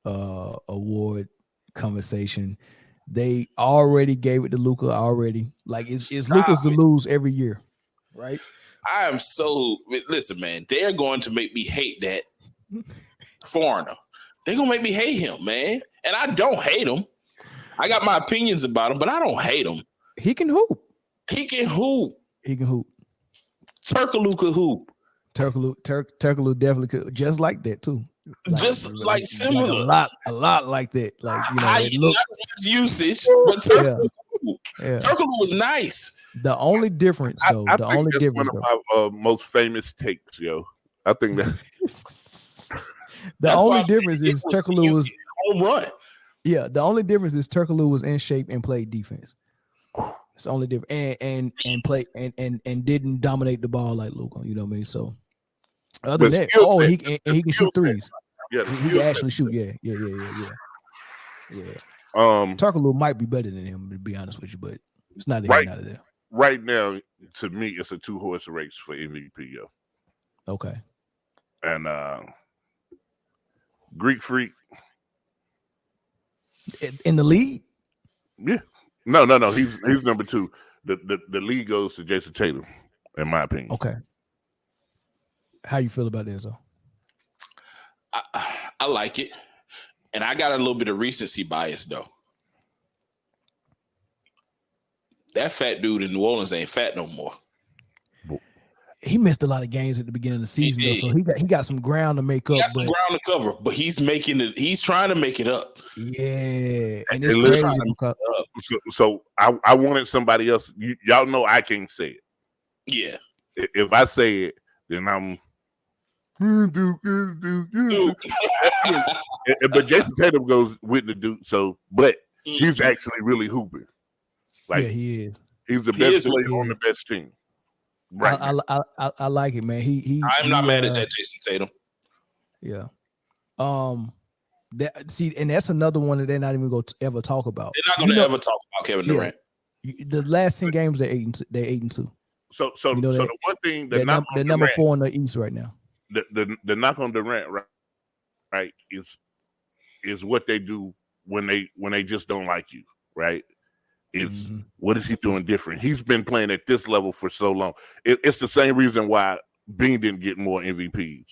award conversation. They already gave it to Luka already. Like it's Luka's to lose every year, right? I am so listen, man. They're going to make me hate that foreigner. They're gonna make me hate him, man. And I don't hate him. I got my opinions about him, but I don't hate him. He can hoop. He can hoop. He can hoop. Turkaloo could hoop. Turkaloo definitely could, just like that too. Like similar, like a lot like that. Like not much usage, but Turkaloo. Yeah. Turkaloo was nice. The only difference, though, I think that's one of my most famous takes, yo. I think that the only difference is Turkaloo was home run. Yeah, the only difference is Turkaloo was in shape and played defense. It's the only difference, and play and didn't dominate the ball like Luka. You know what I mean? So other than that, he can shoot threes. Yeah, he can actually shoot. Yeah. Turkaloo might be better than him, to be honest with you, but it's not right out of there. Right now, to me, it's a 2-horse race for MVP, yo. Okay. And Greek Freak in the league? Yeah. No. He's number 2. The league goes to Jason Tatum, in my opinion. Okay. How you feel about this, though? I like it. And I got a little bit of recency bias, though. That fat dude in New Orleans ain't fat no more. He missed a lot of games at the beginning of the season, though, so he got some ground to make up. He got some ground to cover, but he's making it. He's trying to make it up. Yeah, and it's crazy because so I wanted somebody else. Y'all know I can't say it. Yeah, if I say it, then I'm. But Jason Tatum goes with the dude. So, but he's actually really hooping. Like, yeah, he is. He's the best player on the best team. Right. I like it, man. I'm not mad at that, Jason Tatum. Yeah. And that's another one that they're not even going to ever talk about. They're not going to ever talk about Kevin Durant. The last 10 games they're 8-2. So the one thing they're number 4 in the East right now. The knock on Durant, right, is what they do when they just don't like you, right? It's what is he doing different? He's been playing at this level for so long. It's the same reason why Bean didn't get more MVPs.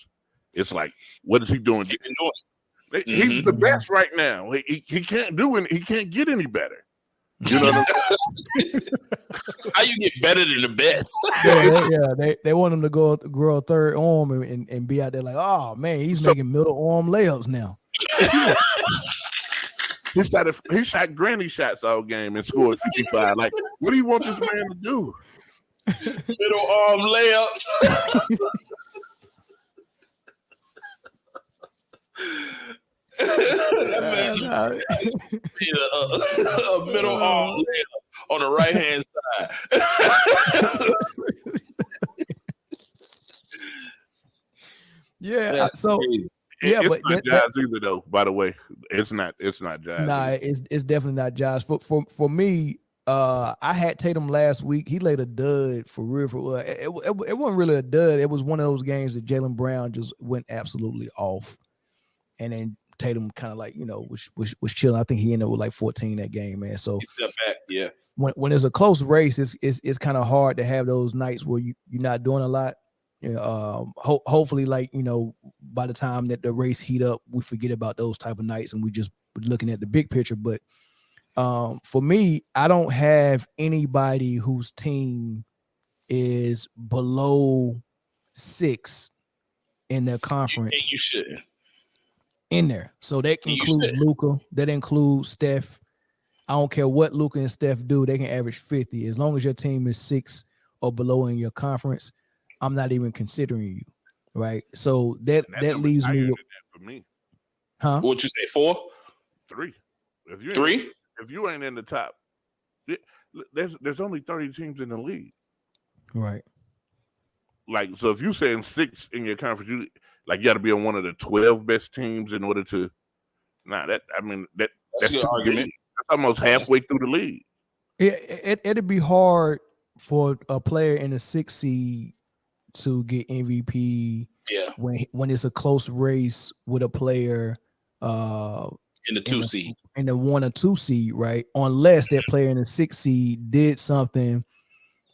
It's like, what is he doing? He's the best right now. He can't do it. He can't get any better. You know what I'm saying? How you get better than the best? They want him to grow a third arm and be out there like, oh man, he's making middle arm layups now. He shot granny shots all game and scored 55. Like, what do you want this man to do? Middle arm layups. That man a middle arm layup on the right hand side. Yeah, so crazy. It's not Jazz either, though. By the way, it's not Jazz. Nah, it's definitely not Jazz. For me, I had Tatum last week. He laid a dud for real. It wasn't really a dud. It was one of those games that Jaylen Brown just went absolutely off, and then Tatum kind of like was chilling. I think he ended up with like 14 that game, man. So he stepped back. Yeah. When it's a close race, it's kind of hard to have those nights where you're not doing a lot. Hopefully, by the time that the race heat up, we forget about those type of nights and we just looking at the big picture. But for me, I don't have anybody whose team is below 6 in their conference. You shouldn't. In there. So that includes Luka. That includes Steph. I don't care what Luka and Steph do. They can average 50. As long as your team is 6 or below in your conference, I'm not even considering you, right? So that leaves me with for me. Huh? What'd you say? 4? 3. If you 3? If you ain't in the top, there's only 30 teams in the league. Right. Like, so if you saying 6 in your conference, you got to be on one of the 12 best teams in order to. That's a good argument. That's almost halfway through the league. It'd be hard for a player in the 6th seed to get MVP. Yeah. When it's a close race with a player in the 2 seed. In the 1 or 2 seed, right? Unless that player in the 6 seed did something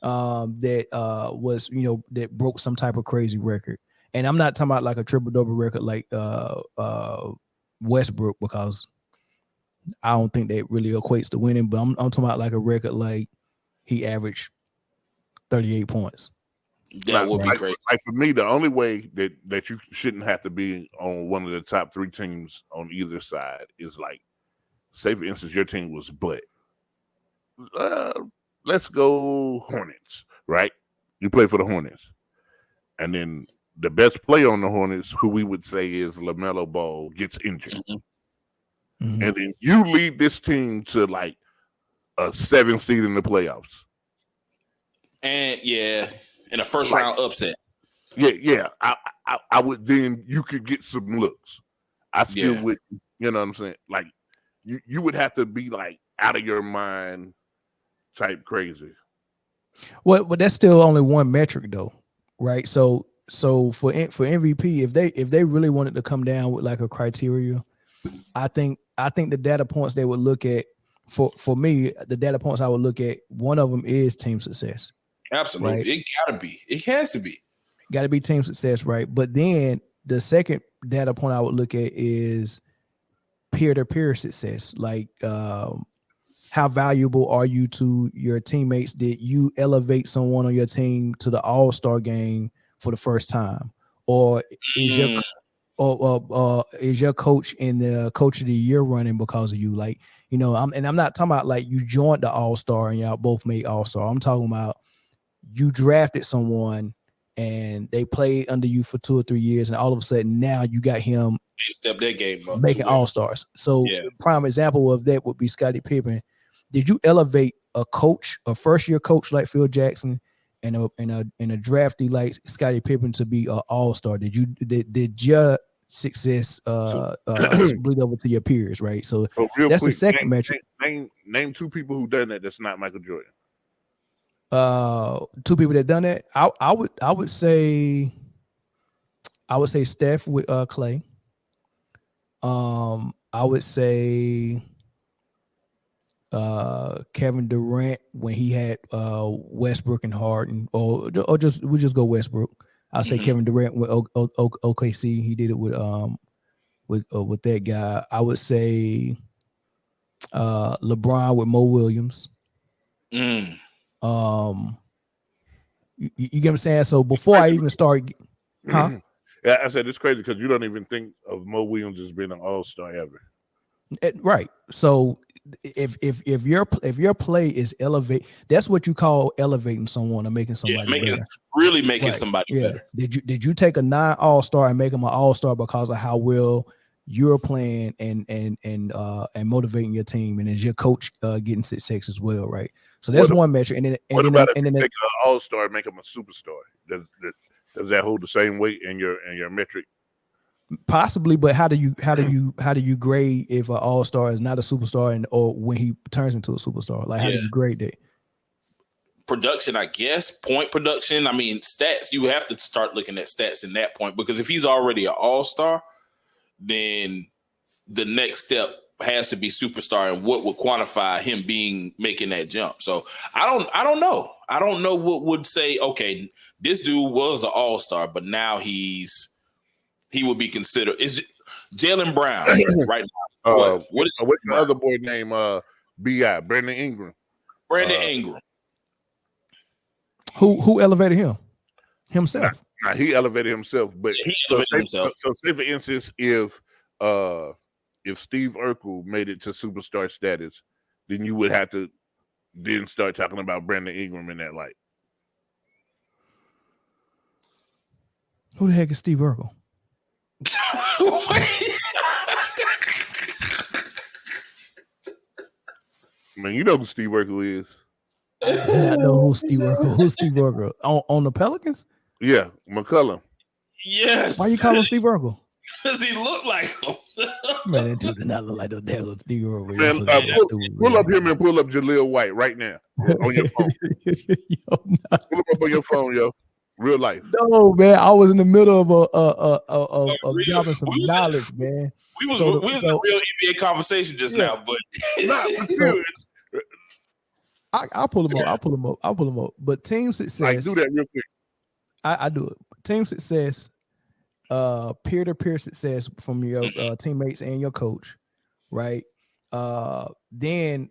that was, that broke some type of crazy record. And I'm not talking about like a triple-double record like Westbrook, because I don't think that really equates to winning, but I'm talking about like a record like he averaged 38 points. That would be great. Like for me, the only way that you shouldn't have to be on one of the top 3 teams on either side is like, say for instance, your team was let's go Hornets, right? You play for the Hornets, and then the best player on the Hornets, who we would say is LaMelo Ball, gets injured. Mm-hmm. And then you lead this team to like a 7 seed in the playoffs. And in a first round upset. Yeah. I would, then you could get some looks. I still would, you know what I'm saying? Like you would have to be like out of your mind type crazy. Well, but that's still only one metric though, right? So for MVP, if they really wanted to come down with like a criteria, I think the data points they would look at, for me, the data points I would look at, one of them is team success. Absolutely. Right? It gotta be. It has to be. Got to be team success, right? But then the second data point I would look at is peer-to-peer success. Like how valuable are you to your teammates? Did you elevate someone on your team to the All-Star game for the first time? Or is your coach in the coach of the year running because of you? Like, I'm not talking about like you joined the All-Star and y'all both made All-Star. I'm talking about you drafted someone and they played under you for 2 or 3 years, and all of a sudden now you got him step that game up, making All-Stars. So prime example of that would be Scottie Pippen. Did you elevate a coach, a first-year coach like Phil Jackson, and a draftee like Scottie Pippen to be an All-Star? Did your success bleed over to your peers, right? So that's the second metric. Name 2 people who done that. That's not Michael Jordan. 2 people that done that. I would say Steph with Clay. I would say Kevin Durant when he had Westbrook and Harden, or we'll just go Westbrook. I'll say Kevin Durant with OKC. He did it with that guy. I would say LeBron with Mo Williams. You get what I'm saying? So before I even start, Yeah, I said it's crazy because you don't even think of Mo Williams as being an All-Star ever. Right. So if your play is elevate, that's what you call elevating someone or making somebody better. Really making somebody better. Did you take a non-All-Star and make him an All-Star because of how well you're playing and motivating your team, and is your coach getting success as well, right? So that's one metric. And then take an All-Star and make him a superstar? Does that hold the same weight in your metric? Possibly, but how do you grade if an All-Star is not a superstar or when he turns into a superstar? Like how do you grade that? Production, I guess, point production. I mean, stats. You have to start looking at stats in that point, because if he's already an All-Star, then the next step has to be superstar, and what would quantify him making that jump. So I don't know. I don't know what would say, okay, this dude was an All-Star, but now he would be considered. Is Jaylen Brown right now? What's the other boy named B.I. Brandon Ingram? Brandon Ingram. Who elevated him? Himself. Nah, he elevated himself. But he elevated himself. So say for instance, if Steve Urkel made it to superstar status, then you would have to then start talking about Brandon Ingram in that light. Who the heck is Steve Urkel? Man, you know who Steve Urkel is. I know who Steve Urkel. Who's Steve Urkel? On the Pelicans? Yeah, McCullum. Yes. Why you call him Steve Urkel? Because he looked like him. Man, that dude did not look like the devil Steve Urkel. Man, pull up him and pull up Jaleel White right now on your phone. Pull him up on your phone, yo. Real life. No, man, I was in the middle of Real. dropping some knowledge, man. We was in a real NBA conversation just now, but so I'll pull them up. I'll pull them up. But team success. Like, do that real quick. I do it. Team success, peer-to-peer success from your teammates and your coach, right? Then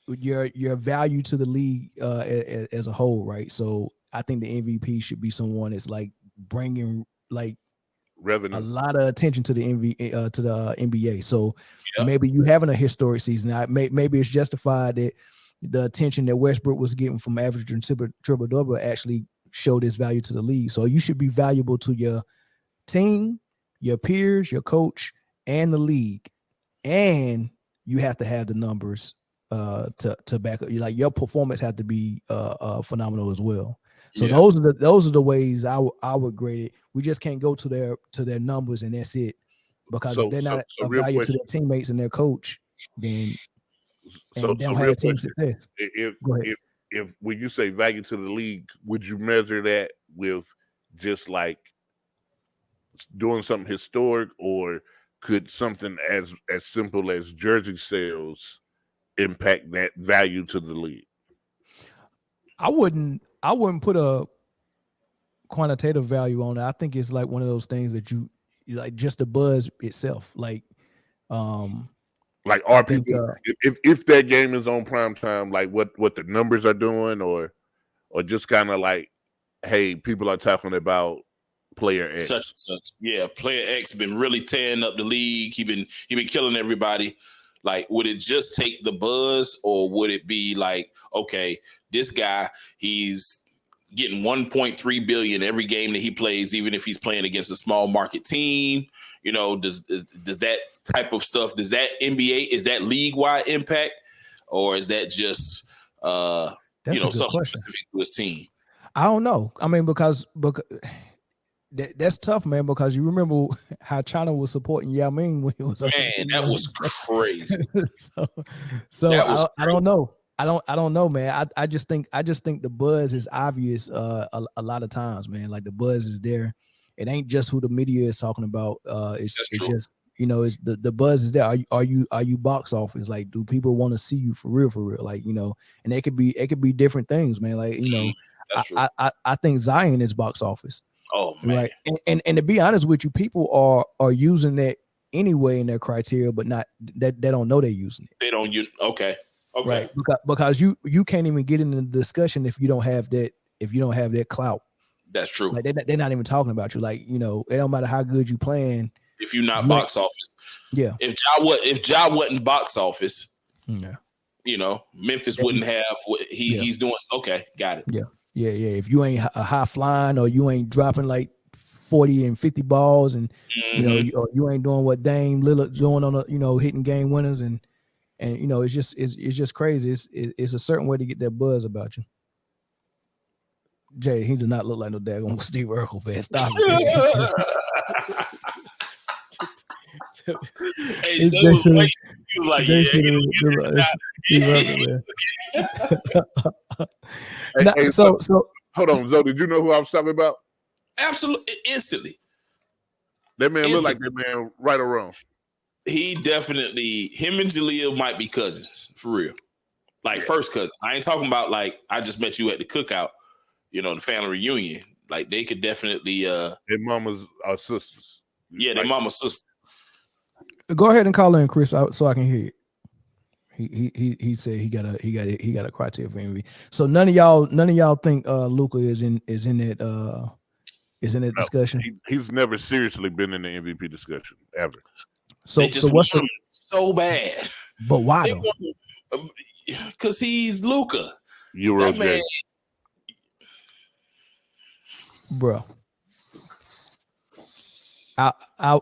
your value to the league as a whole, right? So I think the MVP should be someone that's like bringing like revenue, a lot of attention to the NBA. So maybe you having a historic season. Maybe it's justified that the attention that Westbrook was getting from averaging triple-double actually showed its value to the league. So you should be valuable to your team, your peers, your coach, and the league. And you have to have the numbers to back up. Like your performance have to be phenomenal as well. So those are the ways I would grade it. We just can't go to their numbers and that's it. Because if they're not of value to their teammates and their coach, then they don't have a team success. If when you say value to the league, would you measure that with just like doing something historic, or could something as simple as jersey sales impact that value to the league? I wouldn't put a quantitative value on it. I think it's like one of those things that you like, just the buzz itself. Like are people if that game is on prime time, like what the numbers are doing, or just kind of like, hey, people are talking about player X. Such and such. Yeah, player X been really tearing up the league. He been killing everybody. Like, would it just take the buzz, or would it be like, okay, this guy, he's getting 1.3 billion every game that he plays, even if he's playing against a small market team? You know, does that type of stuff, does that NBA, is that league-wide impact, or is that just something specific to his team? I don't know. I mean, because that's tough, man, because you remember how China was supporting Yao Ming when he was that was crazy. so I don't know. I don't know, man. I just think the buzz is obvious a lot of times, man. Like the buzz is there. It ain't just who the media is talking about. It's just, it's the buzz is there. Are you box office? Like, do people want to see you for real? Like, and it could be different things, man. Like, I think Zion is box office. Oh man. Right. And to be honest with you, people are using that anyway in their criteria, but not that they don't know they're using it. They don't use okay. Right. Because you can't even get into the discussion if you don't have that clout. That's true. Like they're not even talking about you. Like, it don't matter how good you playing. If you're not box office. Yeah. If Ja wasn't box office, yeah. Memphis wouldn't have what he's doing. Okay, got it. Yeah. Yeah. If you ain't a high flying, or you ain't dropping like 40 and 50 balls, and you ain't doing what Dame Lillard doing on hitting game winners, and it's just crazy. It's a certain way to get that buzz about you. Jay, he does not look like no daggone Steve Urkel, man. Stop it. Hey, Jay was waiting. He was like, so hold on, Zoe. Did you know who I was talking about? Absolutely, instantly. That man looked like that man, right or wrong. He definitely, him and Jaleel might be cousins, for real. Like first cousins. I ain't talking about like I just met you at the cookout, the family reunion. Like they could definitely their mamas are sisters. Yeah, their mama's sister. Go ahead and call in, Chris, so I can hear it. He said he got a criteria for MVP. So none of y'all think Luka is in that discussion. He's never seriously been in the MVP discussion ever. So what's so bad? But why though? Because he's Luka. Euro man, bro.